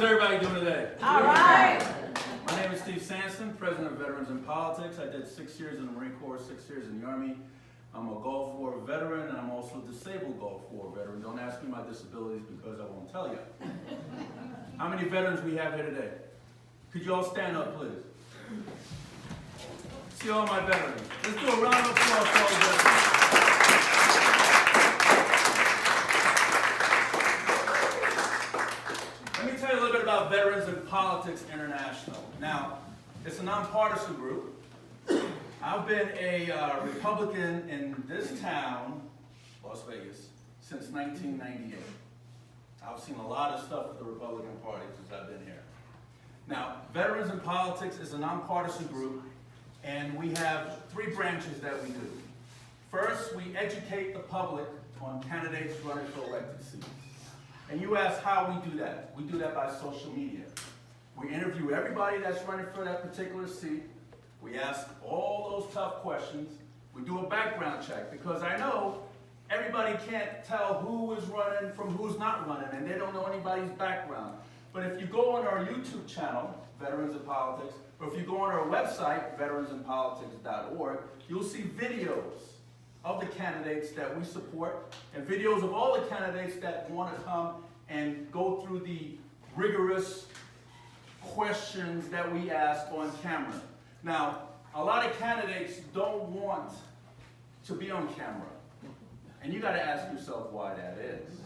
How's everybody doing today? All right. My name is Sanson, president of Veterans in Politics. I did 6 years in the Marine Corps, 6 years in the Army. I'm a Gulf War veteran, and I'm also a disabled Gulf War veteran. Don't ask me my disabilities because I won't tell you. How many veterans we have here today? Could you all stand up, please? See all my veterans. Let's do a round of applause for all the veterans. Let me tell you a little bit about Veterans in Politics International. Now, it's a nonpartisan group. I've been a Republican in this town, Las Vegas, since 1998. I've seen a lot of stuff with the Republican Party since I've been here. Now, Veterans in Politics is a nonpartisan group, and we have 3 branches that we do. First, we educate the public on candidates running for elected seats. And you ask how we do that. We do that by social media. We interview everybody that's running for that particular seat. We ask all those tough questions. We do a background check because I know everybody can't tell who is running from who's not running, and they don't know anybody's background. But if you go on our YouTube channel, Veterans in Politics, or if you go on our website, veteransinpolitics.org, you'll see videos of the candidates that we support and videos of all the candidates that want to come and go through the rigorous questions that we ask on camera. Now, a lot of candidates don't want to be on camera, and you got to ask yourself why that is.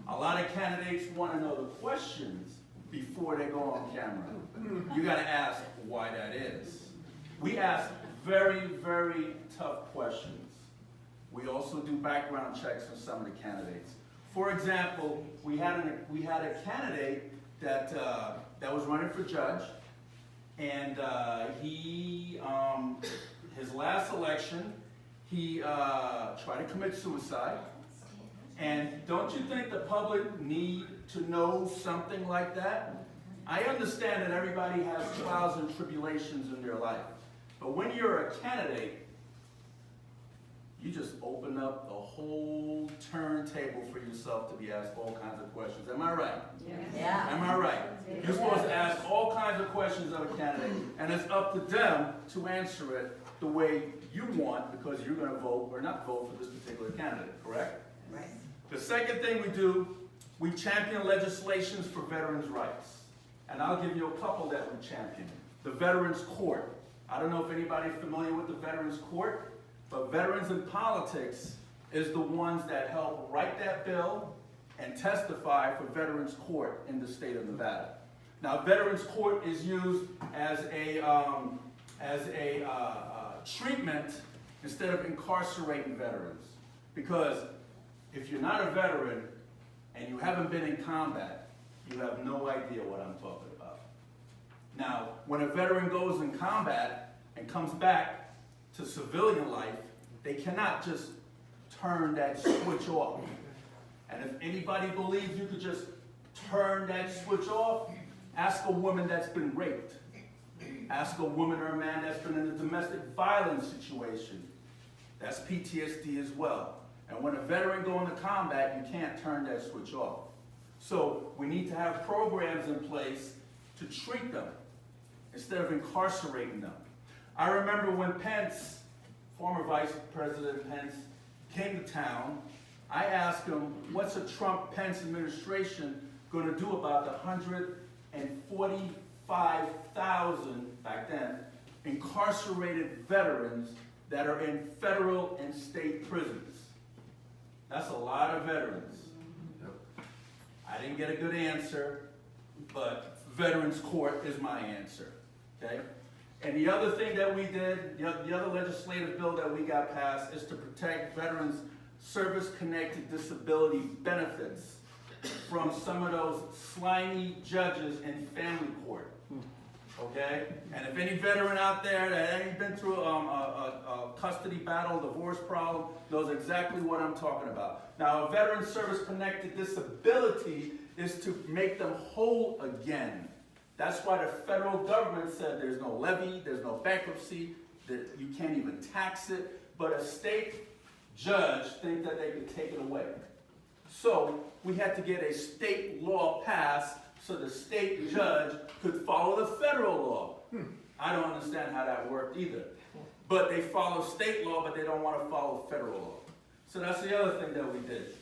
A lot of candidates want to know the questions before they go on camera. You got to ask why that is. We ask very, very tough questions. We also do background checks on some of the candidates. For example, we had a candidate that was running for judge, and his last election, he tried to commit suicide. And don't you think the public need to know something like that? I understand that everybody has trials and tribulations in their life, but when you're a candidate, you just open up the whole turntable for yourself to be asked all kinds of questions. Am I right? Yeah. Am I right? You're supposed to ask all kinds of questions of a candidate, and it's up to them to answer it the way you want because you're going to vote or not vote for this particular candidate, correct? Right. The second thing we do, we champion legislations for veterans' rights. And I'll give you a couple that we champion. The Veterans Court. I don't know if anybody's familiar with the Veterans Court, but Veterans in Politics is the ones that help write that bill and testify for Veterans Court in the state of Nevada. Now, Veterans Court is used as a treatment instead of incarcerating veterans. Because if you're not a veteran and you haven't been in combat, you have no idea what I'm talking about. Now, when a veteran goes in combat and comes back to civilian life, they cannot just turn that switch off. And if anybody believes you could just turn that switch off, ask a woman that's been raped. Ask a woman or a man that's been in a domestic violence situation. That's PTSD as well. And when a veteran goes into combat, you can't turn that switch off. So we need to have programs in place to treat them instead of incarcerating them. I remember when Pence, former Vice President Pence, came to town, I asked him, what's a Trump-Pence administration going to do about the 145,000, back then, incarcerated veterans that are in federal and state prisons? That's a lot of veterans. I didn't get a good answer, but Veterans Court is my answer, okay? And the other thing that we did, the other legislative bill that we got passed is to protect veterans' service-connected disability benefits from some of those slimy judges in family court, okay? And if any veteran out there that ain't been through a custody battle, divorce problem, knows exactly what I'm talking about. Now, a veteran's service-connected disability is to make them whole again. That's why the federal government said there's no levy, there's no bankruptcy, that you can't even tax it, but a state judge thinks that they could take it away. So we had to get a state law passed so the state judge could follow the federal law. I don't understand how that worked either. But they follow state law, but they don't want to follow federal law. So that's the other thing that we did.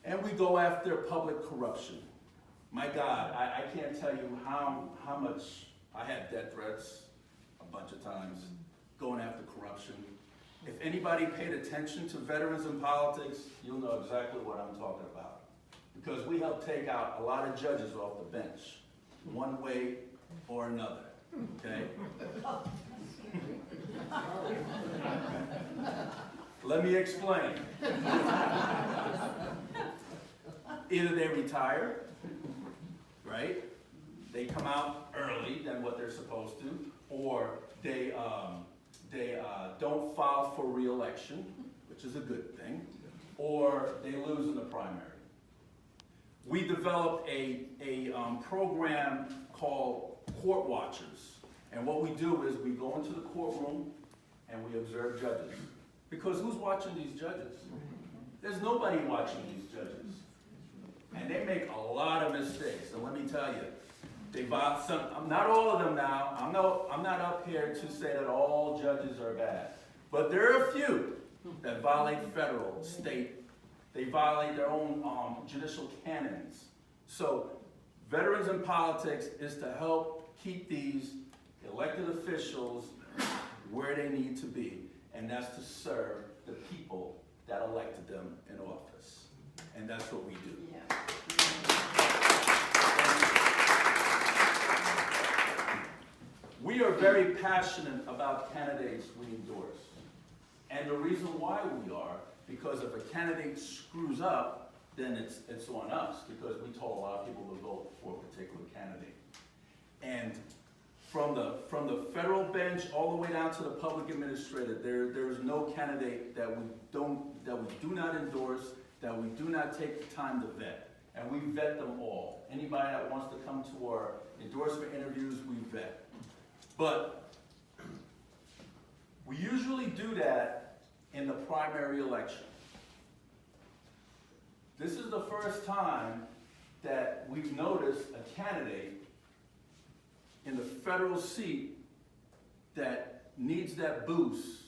And we go after public corruption. My God, I can't tell you how much I had death threats a bunch of times going after corruption. If anybody paid attention to veterans in politics, you'll know exactly what I'm talking about. Because we helped take out a lot of judges off the bench, one way or another, okay? Let me explain. Either they retire, right? They come out early than what they're supposed to, or they don't file for re-election, which is a good thing, or they lose in the primary. We developed a program called Court Watchers. And what we do is we go into the courtroom and we observe judges. Because who's watching these judges? There's nobody watching these judges. And they make a lot of mistakes. And let me tell you, not all of them now. I'm not up here to say that all judges are bad. But there are a few that violate federal, state. They violate their own judicial canons. So Veterans in Politics is to help keep these elected officials where they need to be. And that's to serve the people that elected them in office. And that's what we do. Yeah. We are very passionate about candidates we endorse. And the reason why we are, because if a candidate screws up, then it's on us, because we told a lot of people to vote for a particular candidate. And from the federal bench all the way down to the public administrator, there's no candidate that we do not endorse, that we do not take the time to vet. And we vet them all. Anybody that wants to come to our endorsement interviews, we vet. But we usually do that in the primary election. This is the first time that we've noticed a candidate in the federal seat that needs that boost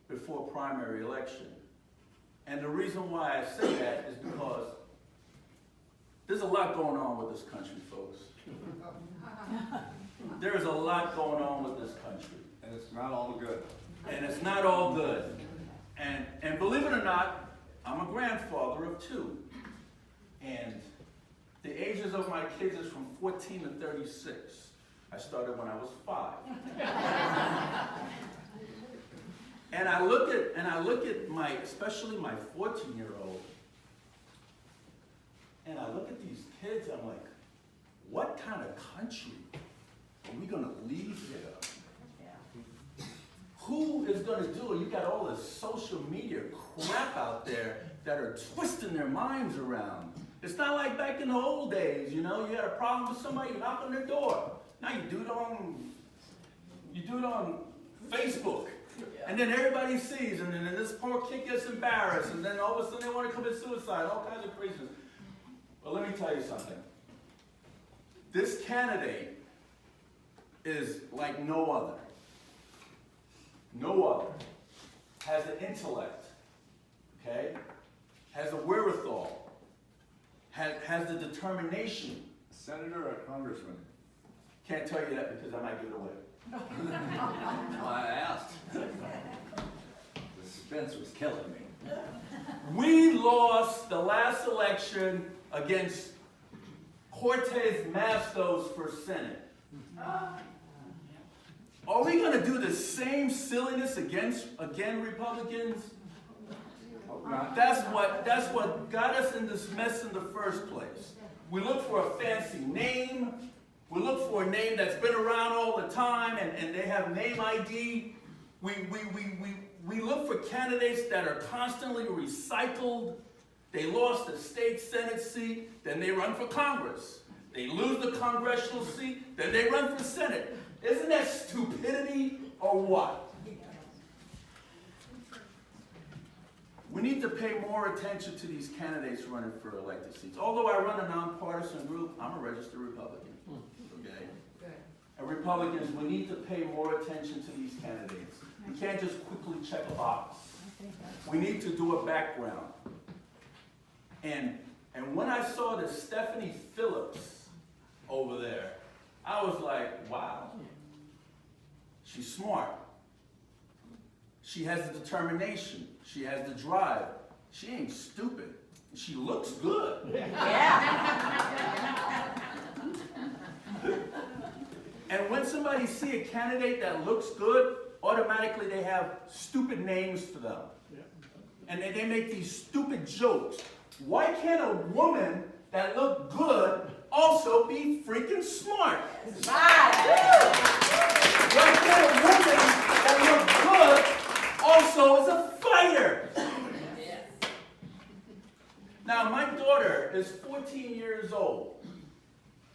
before primary election. And the reason why I say that is because there's a lot going on with this country, folks. There is a lot going on with this country. And it's not all good. And it's not all good. And believe it or not, I'm a grandfather of two. And the ages of my kids is from 14 to 36. I started when I was 5. And I look at my, especially my 14-year-old, and I look at these kids, I'm like, what kind of country are we gonna leave here? Yeah. Who is gonna do it? You got all this social media crap out there that are twisting their minds around. It's not like back in the old days, you know, you had a problem with somebody, you knock on their door. Now you do it on Facebook. And then everybody sees, and then this poor kid gets embarrassed, and then all of a sudden they want to commit suicide, all kinds of craziness. Well, let me tell you something. This candidate is like no other. No other. Has the intellect, okay? Has the wherewithal. Has the determination. Senator or congressman? Can't tell you that because I might give it away. Well, I asked. The suspense was killing me. We lost the last election against Cortez Mastos for Senate. Are we going to do the same silliness again, Republicans? That's what got us in this mess in the first place. We look for a fancy name. We look for a name that's been around all the time and they have name ID. We look for candidates that are constantly recycled. They lost the state Senate seat, then they run for Congress. They lose the congressional seat, then they run for Senate. Isn't that stupidity or what? We need to pay more attention to these candidates running for elected seats. Although I run a nonpartisan group, I'm a registered Republican, okay? And Republicans, we need to pay more attention to these candidates. We can't just quickly check a box. We need to do a background. And when I saw this Stephanie Phillips over there, I was like, wow, she's smart. She has the determination. She has the drive. She ain't stupid. She looks good. Yeah. And when somebody see a candidate that looks good, automatically they have stupid names for them. And they make these stupid jokes. Why can't a woman that look good also be freaking smart? Why can't a woman that look good also is a fighter? Now, my daughter is 14 years old,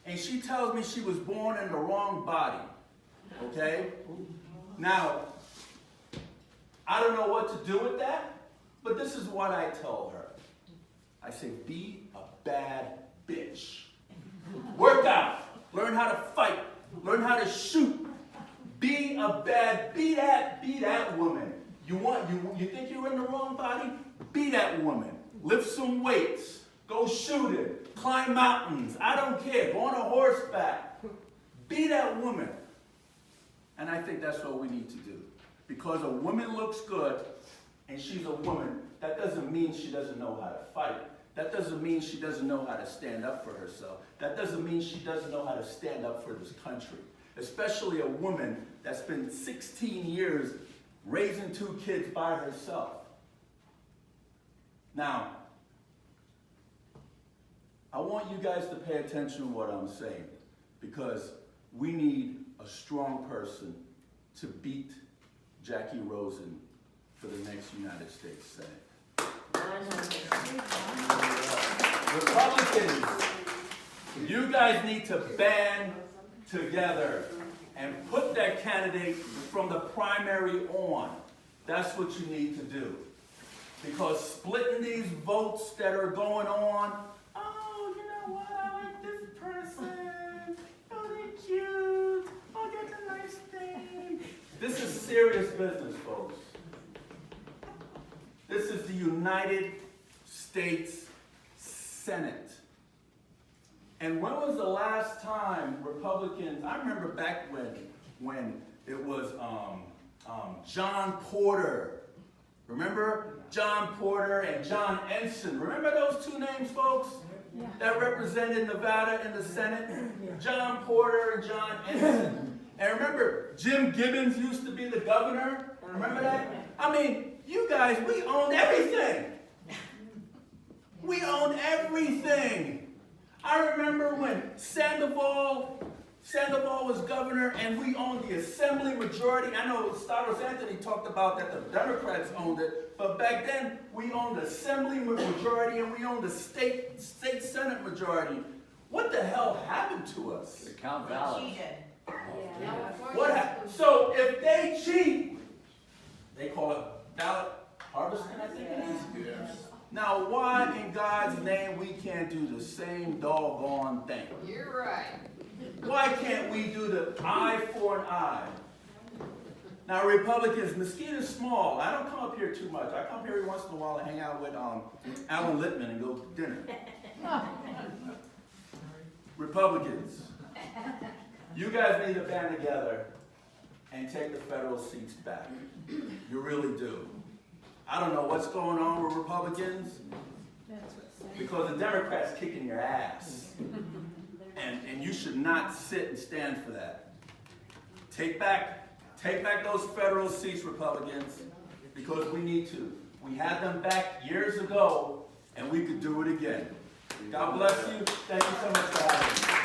and she tells me she was born in the wrong body, okay? Now, I don't know what to do with that, but this is what I tell her. I say, be a bad bitch. Work out. Learn how to fight. Learn how to shoot. Be that woman. You think you're in the wrong body? Be that woman. Lift some weights. Go shooting. Climb mountains. I don't care. Go on a horseback. Be that woman. And I think that's what we need to do. Because a woman looks good and she's a woman, that doesn't mean she doesn't know how to fight. That doesn't mean she doesn't know how to stand up for herself. That doesn't mean she doesn't know how to stand up for this country. Especially a woman that's been 16 years raising 2 kids by herself. Now, I want you guys to pay attention to what I'm saying, because we need a strong person to beat Jackie Rosen for the next United States Senate. Republicans, you guys need to band together and put that candidate from the primary on. That's what you need to do. Because splitting these votes that are going on, oh, you know what, I like this person, oh, they're cute, oh, that's a nice thing. This is serious business, folks. This is the United States Senate. And when was the last time Republicans, I remember back when it was John Porter. Remember John Porter and John Ensign? Remember those 2 names, folks? Yeah. That represented Nevada in the Senate? Yeah. John Porter and John Ensign. And remember, Jim Gibbons used to be the governor? Remember that? I mean, you guys, we owned everything. We owned everything. I remember when Sandoval was governor and we owned the assembly majority. I know Staros Anthony talked about that the Democrats owned it, but back then we owned the assembly majority and we owned the state senate majority. What the hell happened to us? The count ballots. What happened? So if they cheat, they call it ballot harvesting, I think it is. Yes. Now, why in God's name we can't do the same doggone thing? You're right. Why can't we do the eye for an eye? Now, Republicans, Mesquite is small. I don't come up here too much. I come here every once in a while to hang out with Alan Littman and go to dinner. Republicans, you guys need to band together and take the federal seats back. You really do. I don't know what's going on with Republicans, because the Democrats kicking your ass. And you should not sit and stand for that. Take back those federal seats, Republicans, because we need to. We had them back years ago, and we could do it again. God bless you. Thank you so much for having me.